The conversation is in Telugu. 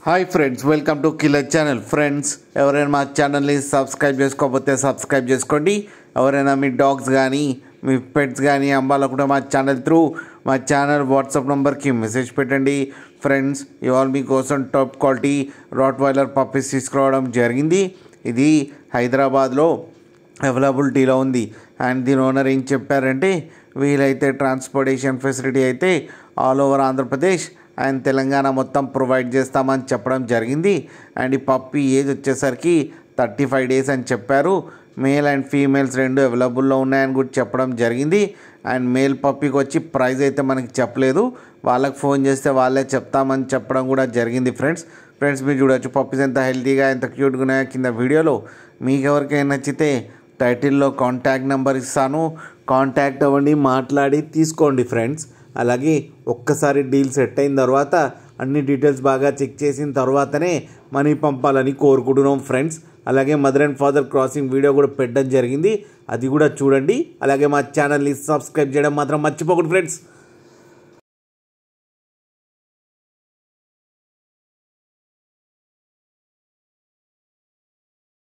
Hi friends, welcome to killer channel. Friends, ఎవరైనా మా ఛానల్ని సబ్స్క్రైబ్ చేసుకోకపోతే సబ్స్క్రైబ్ చేసుకోండి. ఎవరైనా మీ డాగ్స్ కానీ మీ పెట్స్ కానీ అమ్మాలనుకుంటే మా ఛానల్ వాట్సాప్ నెంబర్కి మెసేజ్ పెట్టండి. ఫ్రెండ్స్, ఇవాళ మీకోసం టాప్ క్వాలిటీ రాట్ వైలర్ పప్పీస్ తీసుకురావడం జరిగింది. ఇది హైదరాబాద్లో అవైలబిలిటీలో ఉంది. అండ్ దీని ఓనర్ ఏం చెప్పారంటే, వీలైతే ట్రాన్స్పోర్టేషన్ ఫెసిలిటీ అయితే all over Andhra Pradesh and Telangana మొత్తం ప్రొవైడ్ చేస్తామని చెప్పడం జరిగింది. అండ్ ఈ పప్పీ ఏజ్ వచ్చేసరికి 35 డేస్ అని చెప్పారు. మేల్ అండ్ ఫీమేల్స్ రెండు అవైలబుల్లో ఉన్నాయని కూడా చెప్పడం జరిగింది. అండ్ మేల్ పప్పీకి వచ్చి ప్రైస్ అయితే మనకి చెప్పలేదు, వాళ్ళకి ఫోన్ చేస్తే వాళ్ళే చెప్తామని చెప్పడం కూడా జరిగింది. ఫ్రెండ్స్ మీరు చూడవచ్చు పప్పీస్ ఎంత హెల్తీగా ఎంత క్యూట్గా ఉన్నాయో కింద వీడియోలో. మీకు ఎవరికైనా నచ్చితే టైటిల్లో కాంటాక్ట్ నెంబర్ ఇస్తాను, కాంటాక్ట్ అవ్వండి, మాట్లాడి తీసుకోండి. ఫ్రెండ్స్, అలాగే ఒక్కసారి డీల్ సెట్ అయిన తర్వాత అన్ని డీటెయిల్స్ బాగా చెక్ చేసిన తర్వాతనే మనీ పంపాలని కోరుకుంటున్నాం. ఫ్రెండ్స్, అలాగే mother and father crossing video కూడా పెట్టడం జరిగింది, అది కూడా చూడండి. అలాగే మా ఛానల్ని సబ్స్క్రైబ్ చేయడం మాత్రం మర్చిపోకండి ఫ్రెండ్స్.